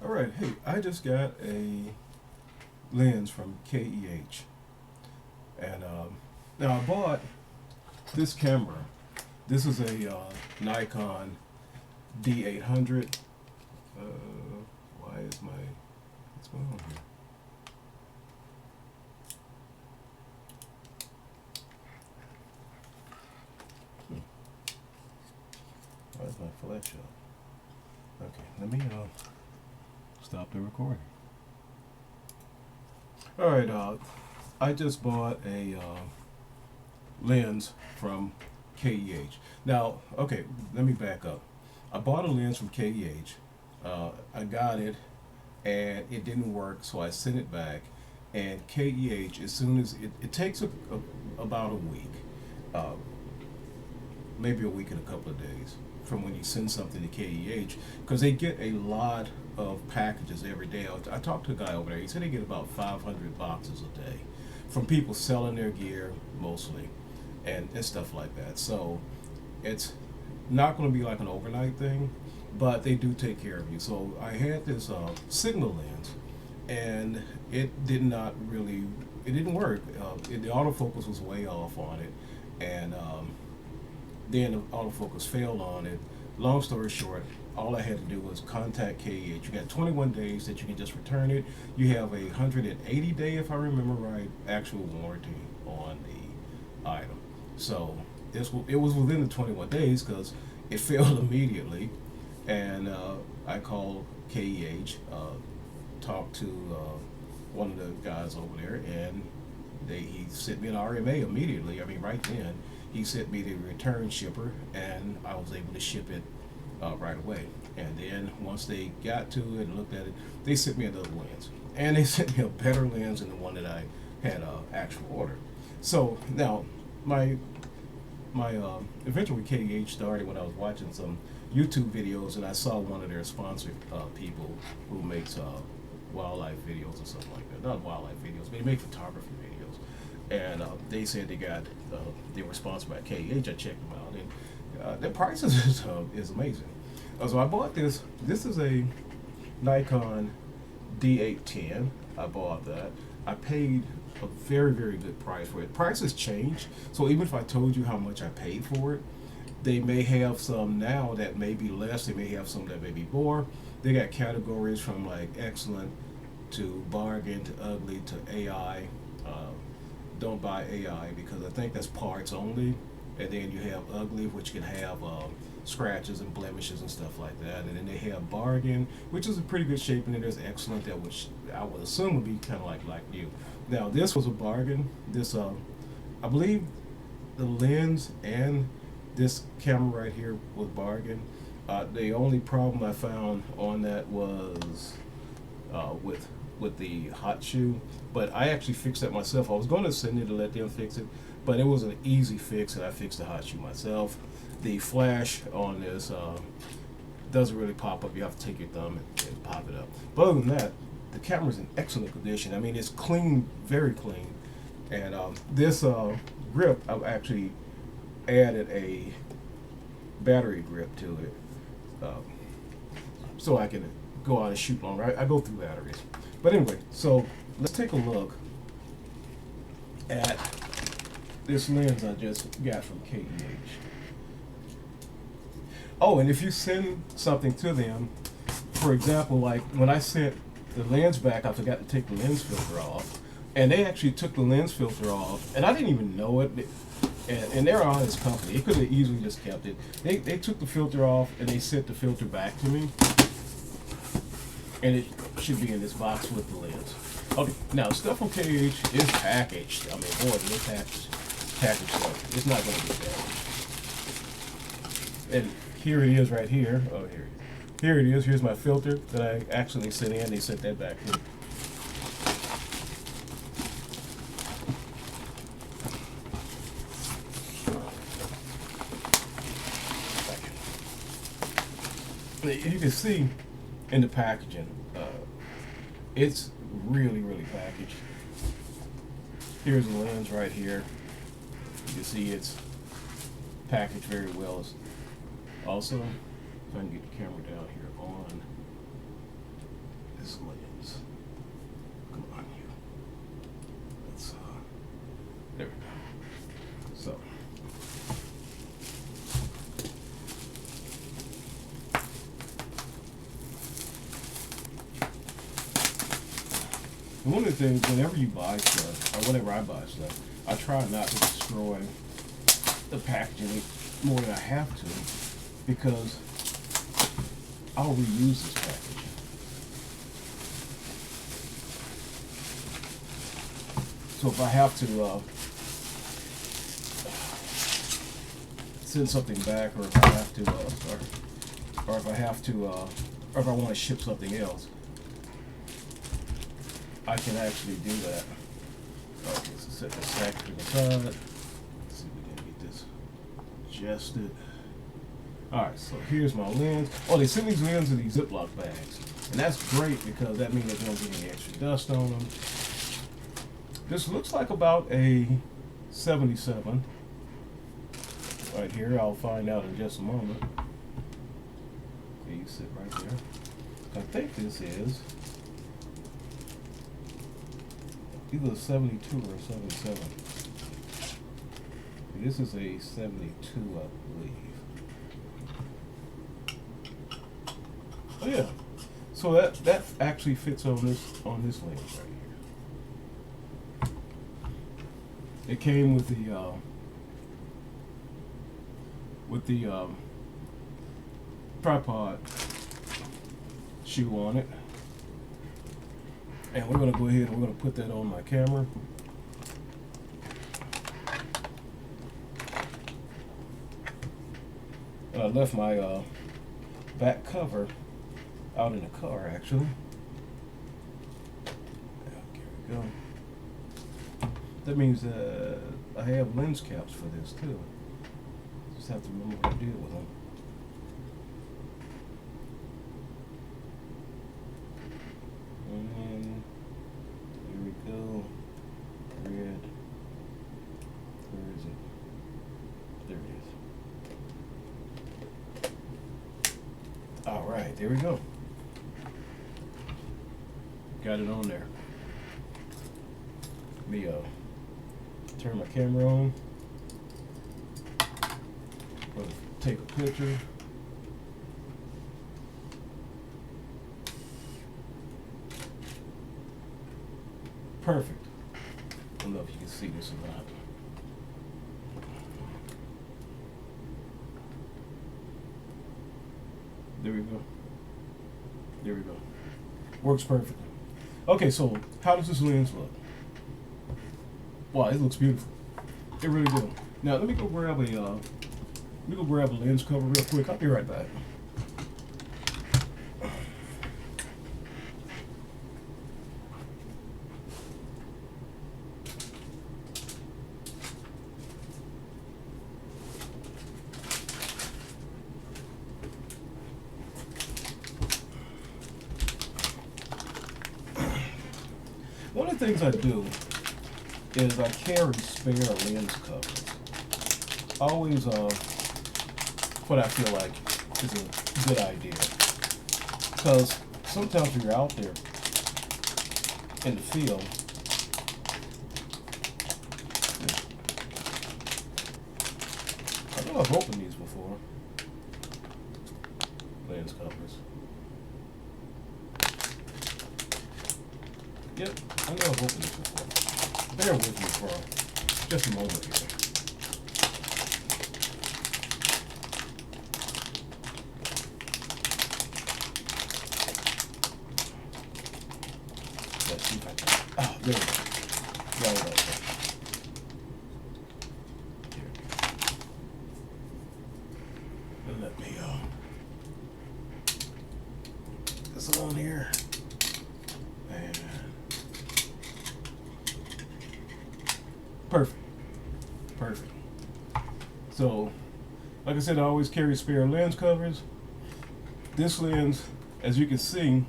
All right, hey, I just got a lens from KEH, and now I bought this camera. This is a Nikon D800. Uh, why is what's going on here? Hmm, why is my flash up? Okay, let me stop the recording. All right, I just bought a lens from KEH. Now, okay, let me back up. I bought a lens from KEH. I got it, and it didn't work, so I sent it back. And KEH, as soon as it takes about a week, uh, maybe a week and a couple of days from when you send something to KEH, because they get a lot of packages every day. I talked to a guy over there. He said they get about 500 boxes a day from people selling their gear mostly, and stuff like that. So it's not going to be like an overnight thing, but they do take care of you. So I had this signal lens, and it did not really, it didn't work. The autofocus was way off on it, and then the autofocus failed on it. Long story short, all I had to do was contact KEH. You got 21 days that you can just return it. You have a 180-day, if I remember right, actual warranty on the item. So it was within the 21 days because it failed immediately, and I called KEH, talked to one of the guys over there, and he sent me an RMA immediately. I mean, right then he sent me the return shipper, and I was able to ship it right away. And then once they got to it and looked at it, they sent me another lens, and they sent me a better lens than the one that I had actual ordered. So now my adventure with KEH started when I was watching some YouTube videos, and I saw one of their sponsored people who makes wildlife videos or something like that. Not wildlife videos, but they make photography videos. And they said they were sponsored by KEH. I checked them out, and their prices is amazing. So I bought this. This is a Nikon D810. I bought that. I paid a very, very good price for it. Prices change, so even if I told you how much I paid for it, they may have some now that may be less. They may have some that may be more. They got categories from like excellent to bargain to ugly to AI. Don't buy AI because I think that's parts only. And then you have ugly, which can have scratches and blemishes and stuff like that. And then they have bargain, which is a pretty good shape, and then there's excellent, that which I would assume would be kind of like new. Now this was a bargain. This I believe the lens and this camera right here was bargain. The only problem I found on that was with the hot shoe, but I actually fixed that myself. I was going to send it to let them fix it, but it was an easy fix, and I fixed the hot shoe myself. The flash on this doesn't really pop up. You have to take your thumb and pop it up. But other than that, the camera's in excellent condition. I mean, it's clean, very clean. And this grip, I've actually added a battery grip to it, so I can go out and shoot longer. I go through batteries. But anyway, so let's take a look at this lens I just got from KEH. Oh, and if you send something to them, for example, like when I sent the lens back, I forgot to take the lens filter off, and they actually took the lens filter off, and I didn't even know it. And they're an honest company. They could have easily just kept it. They took the filter off, and they sent the filter back to me, and it should be in this box with the lens. Okay, now stuff from KH is packaged. I mean, boy, this packaged stuff. It's not going to get damaged. And here it is right here. Oh, here it is. Here's my filter that I actually sent in. They sent that back to me. You can see in the packaging, it's really, really packaged. Here's the lens right here. You can see it's packaged very well. Also, if I can get the camera down here on, And one of the things, whenever you buy stuff, or whenever I buy stuff, I try not to destroy the packaging more than I have to, because I'll reuse this package. So if I have to send something back, or if I have to, or if I have to, or if I want to ship something else, I can actually do that. Okay, so set the stack to the side. Let's see if we can get this adjusted. Alright, so here's my lens. Oh, they send these lenses in these Ziploc bags. And that's great because that means they don't get any extra dust on them. This looks like about a 77. Right here, I'll find out in just a moment. Okay, you sit right there. I think this is either a 72 or a 77. This is a 72, I believe. Oh yeah. So that actually fits on this lens right here. It came with the tripod shoe on it. And we're going to go ahead and we're going to put that on my camera. I left my back cover out in the car, actually. Here we go. That means I have lens caps for this too. Just have to remember what I did with them. And then, here we go. Red. Where is it? There it is. Alright, there we go. Got it on there. Let me turn my camera on. Take a picture. Perfect. I don't know if you can see this or not. There we go. There we go. Works perfectly. Okay, so how does this lens look? Wow, it looks beautiful. It really does. Now let me go grab a lens cover real quick. I'll be right back. One of the things I do is I carry spare lens covers. Always what I feel like is a good idea. Because sometimes when you're out there in the field, I know I've opened these before. Lens covers. Yep, I know I've opened this before. Bear with me for just a moment here. Let's see if I can. Oh, there we go. Got it right there. Here we go. And let me this on here. And perfect. Perfect. So, like I said, I always carry spare lens covers. This lens, as you can see,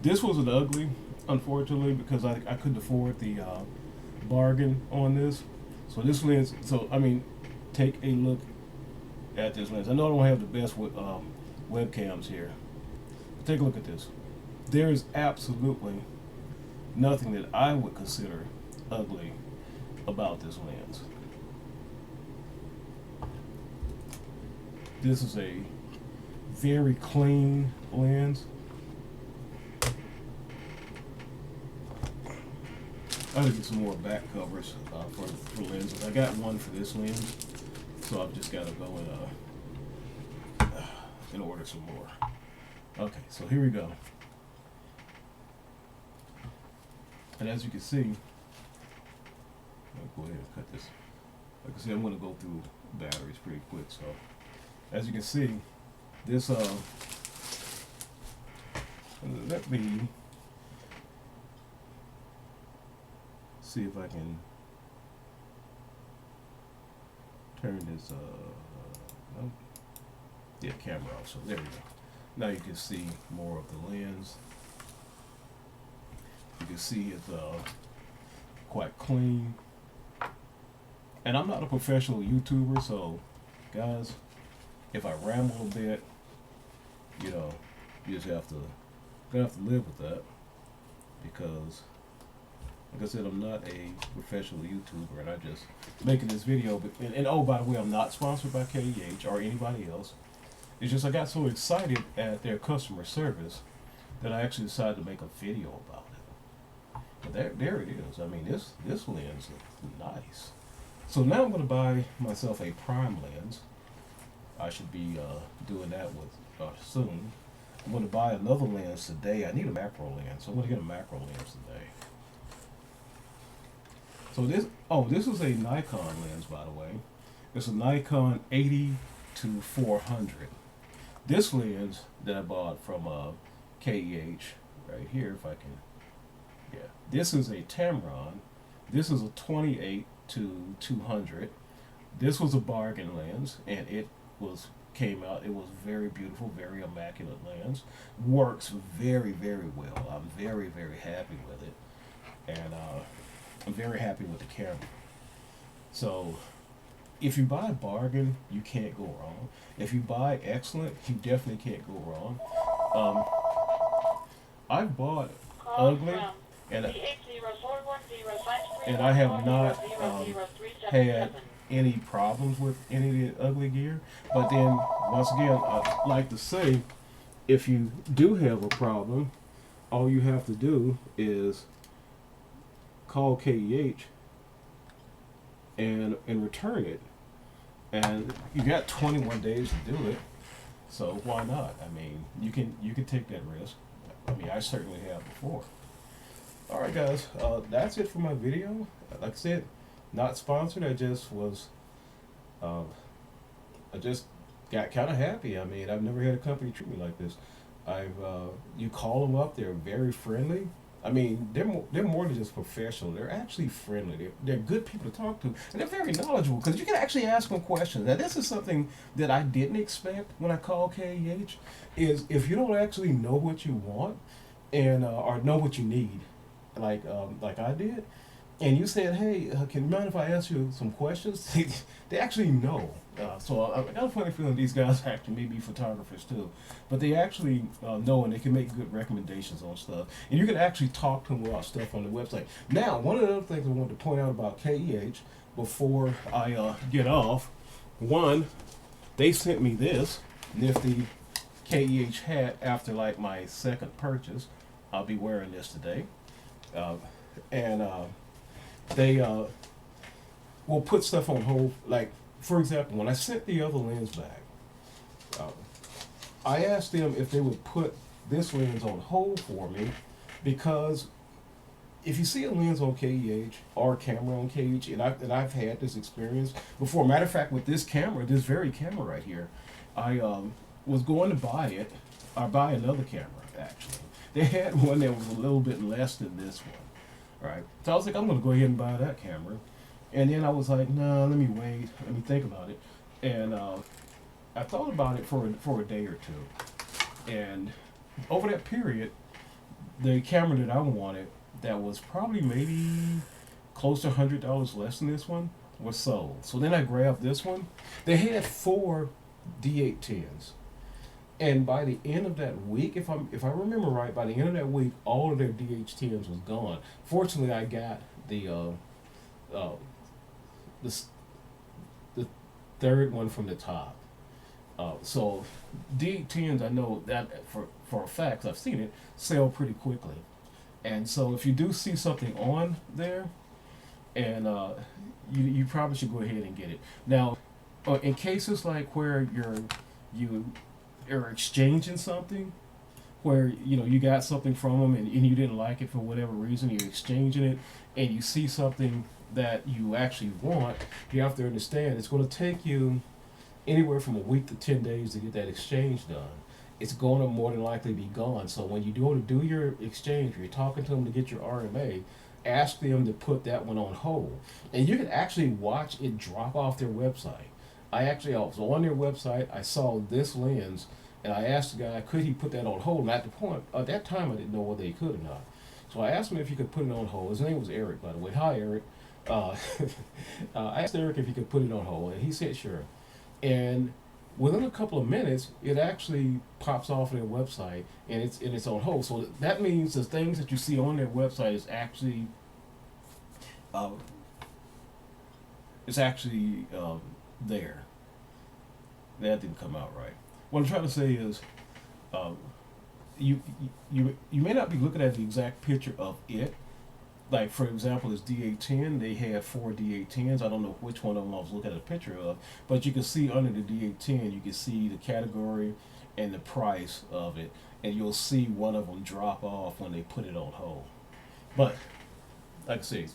this wasn't ugly, unfortunately, because I couldn't afford the bargain on this. So this lens, take a look at this lens. I know I don't have the best webcams here. But take a look at this. There is absolutely nothing that I would consider ugly about this lens. This is a very clean lens. I gotta get some more back covers for lenses. I got one for this lens, so I've just gotta go and order some more. Okay, so here we go. And as you can see, I'll go ahead and cut this. Like I said, I'm gonna go through batteries pretty quick. So as you can see, this let me see if I can turn this no, yeah, camera off. So there we go. Now you can see more of the lens. You can see it's quite clean. And I'm not a professional YouTuber, so guys, if I ramble a bit, you know, you just have to live with that, because like I said, I'm not a professional YouTuber, and I just making this video. But and oh, by the way, I'm not sponsored by KEH or anybody else. It's just I got so excited at their customer service that I actually decided to make a video about it. But there it is. I mean, this lens is nice. So now I'm going to buy myself a prime lens. I should be doing that with soon. I'm going to buy another lens today. I need a macro lens, so I'm going to get a macro lens today. So this is a Nikon lens, by the way. It's a Nikon 80 to 400. This lens that I bought from KEH right here, if I can, yeah. This is a Tamron. This is a 28 to 200. This was a bargain lens, and it came out. It was very beautiful, very immaculate lens. Works very, very well. I'm very, very happy with it, and I'm very happy with the camera. So if you buy a bargain, you can't go wrong. If you buy excellent, you definitely can't go wrong. I've bought ugly, and I have not had any problems with any of the ugly gear. But then, once again, I like to say, if you do have a problem, all you have to do is call KEH and return it. And you got 21 days to do it, so why not? I mean, you can take that risk. I mean, I certainly have before. All right, guys, that's it for my video. Like I said, not sponsored. I just got kind of happy. I mean, I've never had a company treat me like this. You call them up, they're very friendly. I mean, they're more than just professional. They're actually friendly. They're good people to talk to, and they're very knowledgeable, because you can actually ask them questions. Now, this is something that I didn't expect when I called KEH, is if you don't actually know what you want and or know what you need, like I did, and you said, hey, can you mind if I ask you some questions? They actually know. So I got a funny feeling these guys actually may be photographers too, but they actually know, and they can make good recommendations on stuff. And you can actually talk to them about stuff on the website. Now, one of the other things I wanted to point out about KEH before I get off, one, they sent me this nifty KEH hat after like my second purchase. I'll be wearing this today. And they will put stuff on hold. Like, for example, when I sent the other lens back, I asked them if they would put this lens on hold for me, because if you see a lens on KEH or a camera on KEH, and I've had this experience before. Matter of fact, with this camera, this very camera right here, I was going to buy it, or buy another camera actually. They had one that was a little bit less than this one, right? So I was like, I'm gonna go ahead and buy that camera. And then I was like, no, let me wait, let me think about it. And I thought about it for a day or two. And over that period, the camera that I wanted, that was probably maybe close to $100 less than this one, was sold. So then I grabbed this one. They had 4 D810s. And by the end of that week, if I remember right, by the end of that week, all of their DH10s was gone. Fortunately, I got the third one from the top. So DH10s, I know that for a fact, I've seen it sell pretty quickly. And so if you do see something on there, and you probably should go ahead and get it. Now, in cases like where you are exchanging something, where you got something from them and you didn't like it for whatever reason, you're exchanging it, and you see something that you actually want, you have to understand it's going to take you anywhere from a week to 10 days to get that exchange done. It's going to more than likely be gone. So when you want to do your exchange, you're talking to them to get your RMA, ask them to put that one on hold. And you can actually watch it drop off their website. I was on their website, I saw this lens, and I asked the guy, could he put that on hold? And at that time, I didn't know whether he could or not. So I asked him if he could put it on hold. His name was Eric, by the way. Hi, Eric. Uh, I asked Eric if he could put it on hold, and he said sure. And within a couple of minutes, it actually pops off their website, and it's on hold. So that means the things that you see on their website is actually uh, there. That didn't come out right. What I'm trying to say is, um, you may not be looking at the exact picture of it. Like for example, this D810, they have four D810s. I don't know which one of them I was looking at a picture of, but you can see under the D810, you can see the category and the price of it, and you'll see one of them drop off when they put it on hold. But like I say,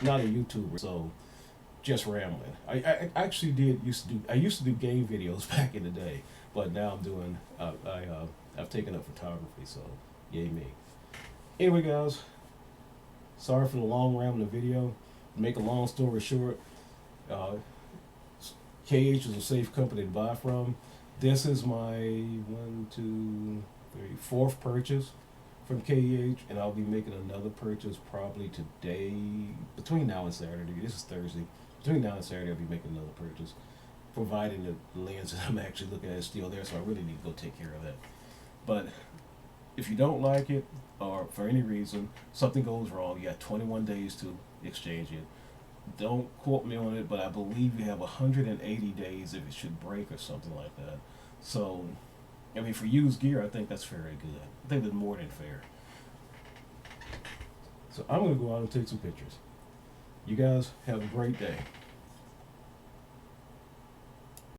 not a YouTuber, so just rambling. I actually did used to do. I used to do game videos back in the day, but now I'm doing. I've taken up photography, so yay me. Anyway, guys, sorry for the long rambling video. To make a long story short, uh, KH is a safe company to buy from. This is my one, two, three, fourth purchase from KEH, and I'll be making another purchase probably today, between now and Saturday. This is Thursday. Between now and Saturday, I'll be making another purchase, providing the lens that I'm actually looking at is still there, so I really need to go take care of that. But if you don't like it, or for any reason, something goes wrong, you got 21 days to exchange it. Don't quote me on it, but I believe you have 180 days if it should break or something like that. So, I mean, for used gear, I think that's very good. I think that's more than fair. So I'm going to go out and take some pictures. You guys have a great day.